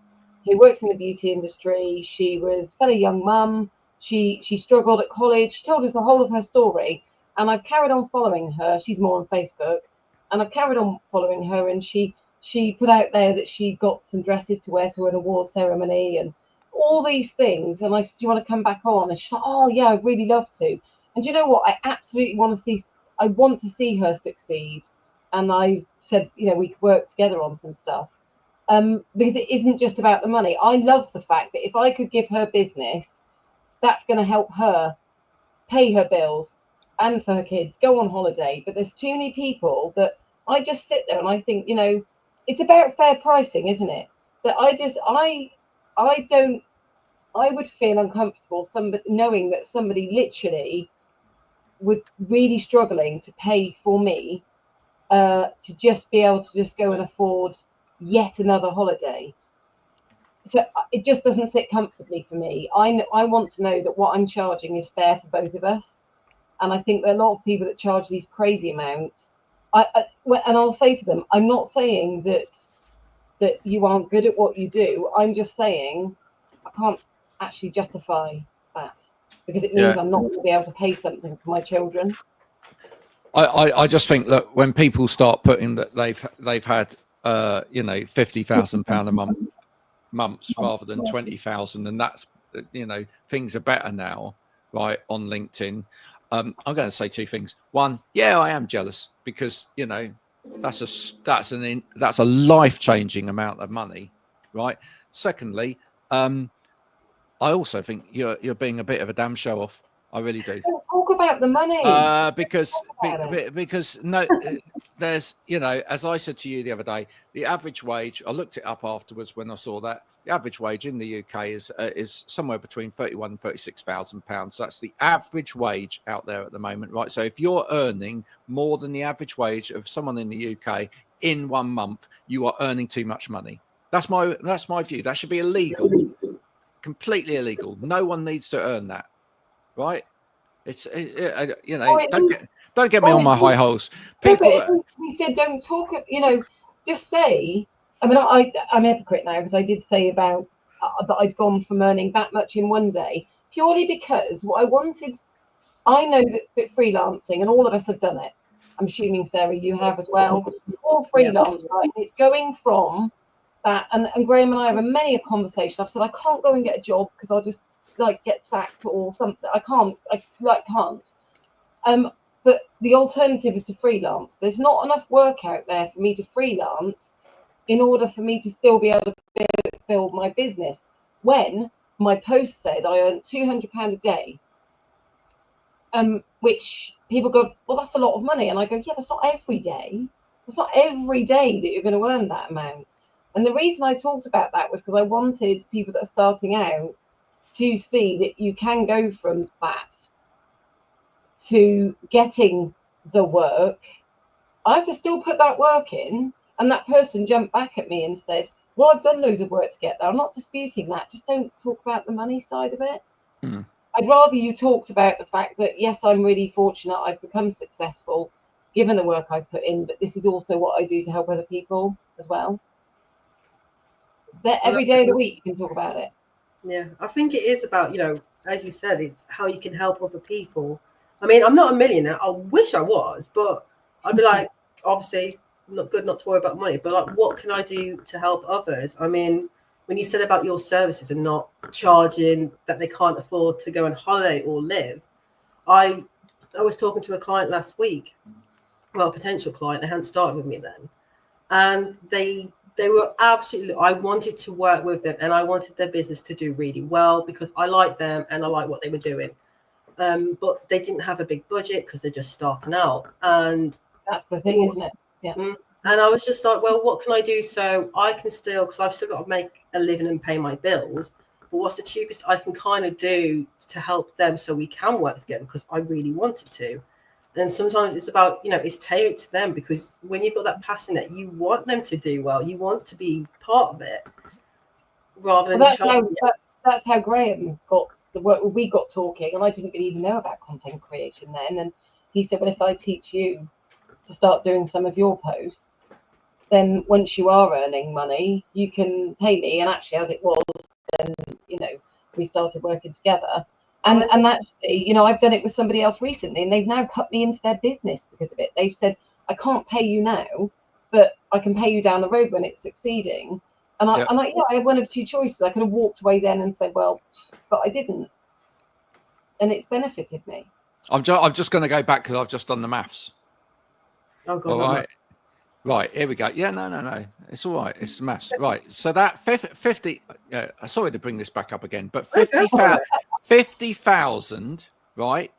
Speaker 2: who works in the beauty industry. She was a fairly young mum. She struggled at college. She told us the whole of her story, and I've carried on following her. She's more on Facebook, and I've carried on following her. And she put out there that she got some dresses to wear to an award ceremony and all these things. And I said, "Do you want to come back on?" And she's like, "Oh yeah, I'd really love to." And do you know what? I absolutely want to see. I want to see her succeed. And I said, we could work together on some stuff. Because it isn't just about the money. I love the fact that if I could give her business, that's going to help her pay her bills and for her kids, go on holiday. But there's too many people that I just sit there and I think, it's about fair pricing, isn't it? That I would feel uncomfortable knowing that somebody literally was really struggling to pay for me to just be able to just go and afford yet another holiday. So it just doesn't sit comfortably for me. I want to know that what I'm charging is fair for both of us. And I think there are a lot of people that charge these crazy amounts. And I'll say to them, I'm not saying that you aren't good at what you do. I'm just saying I can't actually justify that because it means I'm not going to be able to pay something for my children.
Speaker 1: I just think that when people start putting that they've had £50,000 a months rather than 20,000, and that's things are better now, right, on LinkedIn. I'm going to say two things. One, yeah, I am jealous because that's a life-changing amount of money, right? Secondly, I also think you're being a bit of a damn show off. I really do.
Speaker 2: Don't talk about the money.
Speaker 1: Because no, there's as I said to you the other day, the average wage. I looked it up afterwards when I saw that the average wage in the UK is somewhere between £31,000 and £36,000. That's the average wage out there at the moment, right? So if you're earning more than the average wage of someone in the UK in 1 month, you are earning too much money. That's my view. That should be illegal, completely illegal. No one needs to earn that. Right, don't get me on my high horse. People,
Speaker 2: we said don't talk. Just say. I mean, I'm a hypocrite now because I did say about that I'd gone from earning that much in one day purely because what I wanted. I know that freelancing, and all of us have done it. I'm assuming Sarah, you have as well. All freelance, right? It's going from that, and Graham and I have many a conversation. I've said I can't go and get a job because I'll just get sacked or something. I can't. But the alternative is to freelance. There's not enough work out there for me to freelance in order for me to still be able to build my business. When my post said I earned £200 a day, which people go, well, that's a lot of money. And I go, yeah, but it's not every day. It's not every day that you're going to earn that amount. And the reason I talked about that was because I wanted people that are starting out to see that you can go from that to getting the work. I have to still put that work in, and that person jumped back at me and said, well, I've done loads of work to get there. I'm not disputing that. Just don't talk about the money side of it. I'd rather you talked about the fact that, yes, I'm really fortunate I've become successful given the work I've put in, but this is also what I do to help other people as well. That every day of the week you can talk about it.
Speaker 3: Yeah, I think it is about, as you said, it's how you can help other people. I mean, I'm not a millionaire. I wish I was, but I'd be like, obviously, not good not to worry about money, but like, what can I do to help others? I mean, when you said about your services and not charging that they can't afford to go on holiday or live, I was talking to a client last week, well, a potential client. They hadn't started with me then, and they were absolutely, I wanted to work with them and I wanted their business to do really well because I liked them and I liked what they were doing. But they didn't have a big budget because they're just starting out. And
Speaker 2: that's the thing, isn't it? Yeah.
Speaker 3: And I was just like, well, what can I do so I can still, because I've still got to make a living and pay my bills. But but what's the cheapest I can kind of do to help them so we can work together, because I really wanted to. And sometimes it's about, it's tailored to them, because when you've got that passion that you want them to do well, you want to be part of it, rather than
Speaker 2: that's how Graham got the work. We got talking, and I didn't really even know about content creation then. And he said, well, if I teach you to start doing some of your posts, then once you are earning money, you can pay me. And actually, as it was, then, we started working together. And actually, I've done it with somebody else recently, and they've now cut me into their business because of it. They've said, I can't pay you now, but I can pay you down the road when it's succeeding. And I had one of two choices. I could have walked away then and said, well, but I didn't. And it's benefited me.
Speaker 1: I'm just going to go back because I've just done the maths.
Speaker 3: Oh, God.
Speaker 1: All right. Right, here we go. Yeah, no. It's all right. It's maths. Right. So that 50, sorry to bring this back up again, but 50,000, right?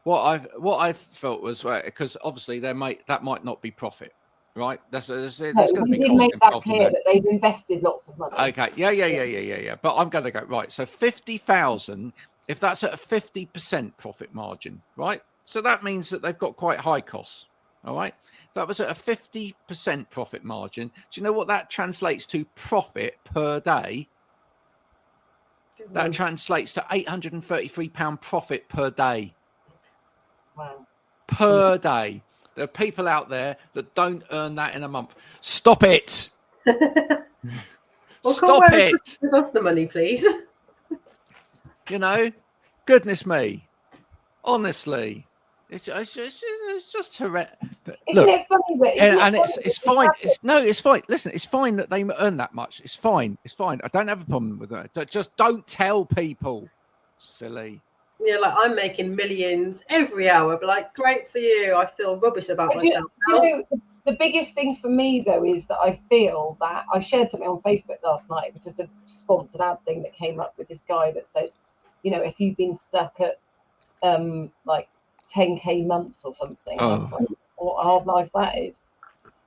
Speaker 1: What I felt was, because obviously that might not be profit, right? There's going to be cost
Speaker 2: make that
Speaker 1: involved
Speaker 2: clear
Speaker 1: in
Speaker 2: that they've invested lots of money.
Speaker 1: Okay. Yeah. But I'm going to go, right. So 50,000, if that's at a 50% profit margin, right? So that means that they've got quite high costs. All right. That was at a 50% profit margin. Do you know what that translates to profit per day? That translates to £833 profit per day.
Speaker 2: Wow.
Speaker 1: Per day. There are people out there that don't earn that in a month. Stop it. Stop it.
Speaker 3: Give us the money, please.
Speaker 1: Goodness me. Honestly. It's just horrendous.
Speaker 2: Isn't it funny that
Speaker 1: it's fine. It's fine. Listen, it's fine that they earn that much. It's fine. I don't have a problem with that. Just don't tell people. Silly.
Speaker 3: Yeah, like I'm making millions every hour, but like, great for you. I feel rubbish about myself.
Speaker 2: The biggest thing for me though is that I feel that I shared something on Facebook last night, which is a sponsored ad thing that came up with this guy that says, if you've been stuck at like 10k months or something, I was like, what a hard life that is.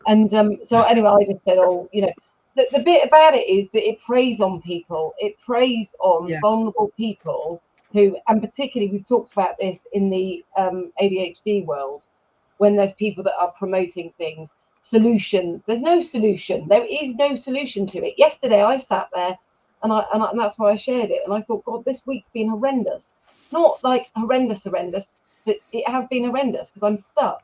Speaker 2: And so anyway, I just said, the bit about it is that it preys on people. It preys on vulnerable people who, and particularly we've talked about this in the ADHD world, when there's people that are promoting things, solutions. There's no solution. There is no solution to it. Yesterday I sat there and that's why I shared it. And I thought, God, this week's been horrendous. Not like horrendous, but it has been horrendous because I'm stuck.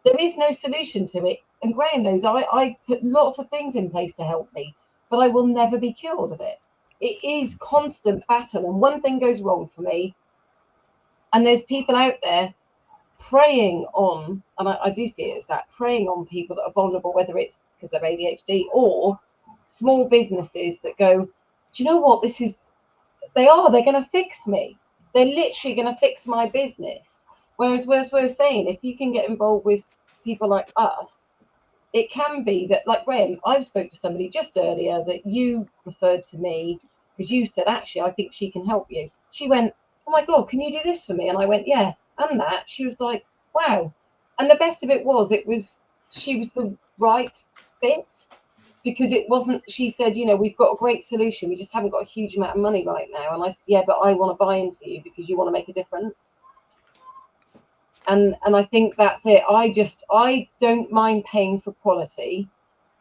Speaker 2: There is no solution to it. And Graham knows I put lots of things in place to help me, but I will never be cured of it. It is constant battle. And one thing goes wrong for me, and there's people out there preying on, and I do see it as that, preying on people that are vulnerable, whether it's because they're ADHD or small businesses that go, do you know what, they're going to fix me. They're literally going to fix my business. Whereas we're saying, if you can get involved with people like us, it can be that, like Graham, I spoke to somebody just earlier that you referred to me because you said, actually, I think she can help you. She went, oh my God, can you do this for me? And I went, yeah. And that, she was like, wow. And the best of it was, she was the right fit, because it wasn't, she said, we've got a great solution. We just haven't got a huge amount of money right now. And I said, yeah, but I want to buy into you because you want to make a difference. And I think that's it. I don't mind paying for quality.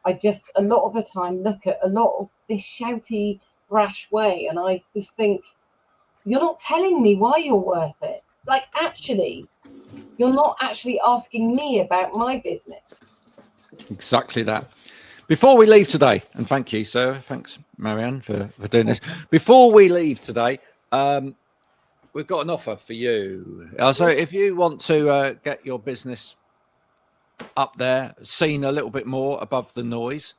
Speaker 2: I just, a lot of the time, look at a lot of this shouty, brash way. And I just think, you're not telling me why you're worth it. Like, actually, you're not actually asking me about my business.
Speaker 1: Exactly that. Before we leave today, and thank you, sir. Thanks, Marianne, for doing this. Before we leave today, we've got an offer for you. So if you want to get your business up there, seen a little bit more above the noise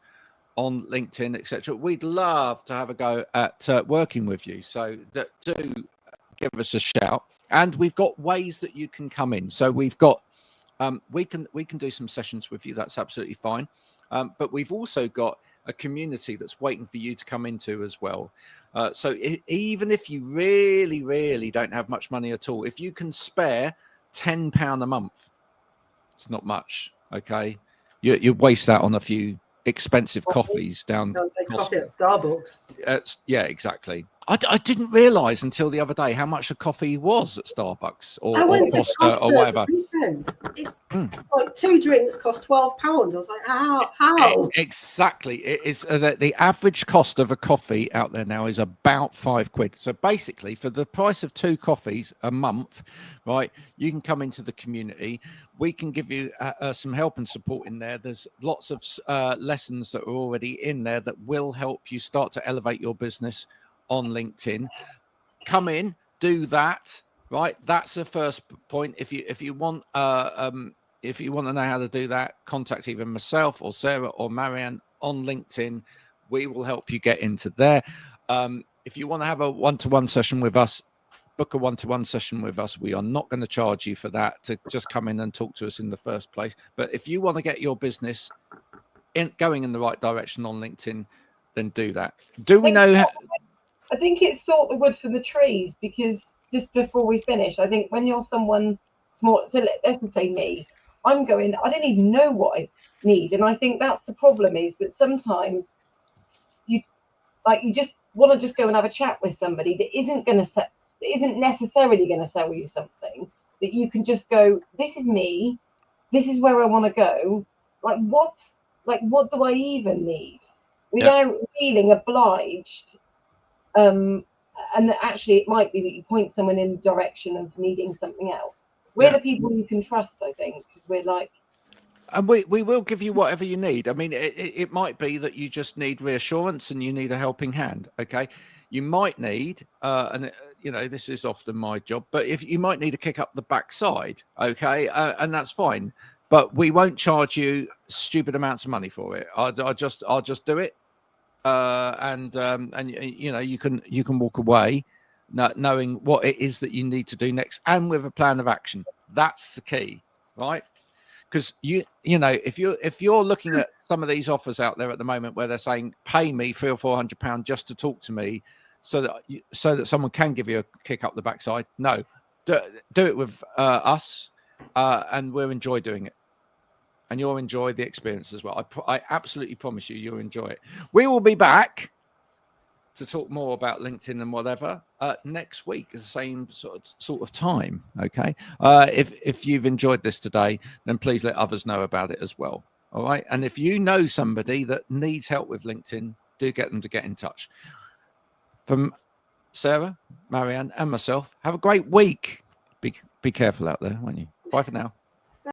Speaker 1: on LinkedIn, etc., we'd love to have a go at working with you. So do give us a shout. And we've got ways that you can come in. So we've got, we can do some sessions with you. That's absolutely fine. But we've also got a community that's waiting for you to come into as well. So even if you really, really don't have much money at all, if you can spare £10 a month, it's not much. Okay. You waste that on a few expensive coffees down.
Speaker 3: Don't say
Speaker 1: Costa.
Speaker 3: coffee at Starbucks.
Speaker 1: Yeah, exactly. I didn't realise until the other day how much a coffee was at Starbucks
Speaker 3: I went to
Speaker 1: Costa or whatever.
Speaker 3: the weekend. It's like 2 drinks cost £12. I was like, how?
Speaker 1: Exactly. It is the average cost of a coffee out there now is about £5. So basically, for the price of 2 coffees a month, right, you can come into the community. We can give you some help and support in there. There's lots of lessons that are already in there that will help you start to elevate your business on LinkedIn. Come in, do that, right? That's the first point. If you want if you want to know how to do that, contact either myself or Sarah or Marianne on LinkedIn. We will help you get into there. If you want to have a one-to-one session with us, book a one-to-one session with us. We are not going to charge you for that, to just come in and talk to us in the first place. But if you want to get your business going in the right direction on LinkedIn, then do that. Do we know?
Speaker 2: I think it's sort the wood for the trees, because just before we finish, I think when you're someone small, so let's say me, I don't even know what I need. And I think that's the problem, is that sometimes you just want to just go and have a chat with somebody that isn't necessarily going to sell you something, that you can just go, this is me, this is where I want to go. What do I even need? Without feeling obliged. And actually, it might be that you point someone in the direction of needing something else. We're the people you can trust, I think, because we're like.
Speaker 1: And we will give you whatever you need. I mean, it might be that you just need reassurance and you need a helping hand. Okay, you might need, and this is often my job, but if you might need a kick up the backside, okay, and that's fine. But we won't charge you stupid amounts of money for it. I'll just do it. And you can walk away knowing what it is that you need to do next, and with a plan of action. That's the key, right? Because if you're looking at some of these offers out there at the moment where they're saying pay me £300 or £400 just to talk to me, so that someone can give you a kick up the backside. No, do it with us, and we'll enjoy doing it. And you'll enjoy the experience as well. I absolutely promise you'll enjoy it. We will be back to talk more about LinkedIn and whatever next week at the same sort of time. Okay. If you've enjoyed this today, then please let others know about it as well. All right. And if you know somebody that needs help with LinkedIn, do get them to get in touch. From Sarah, Marianne, and myself, have a great week. Be careful out there, won't you? Bye for now.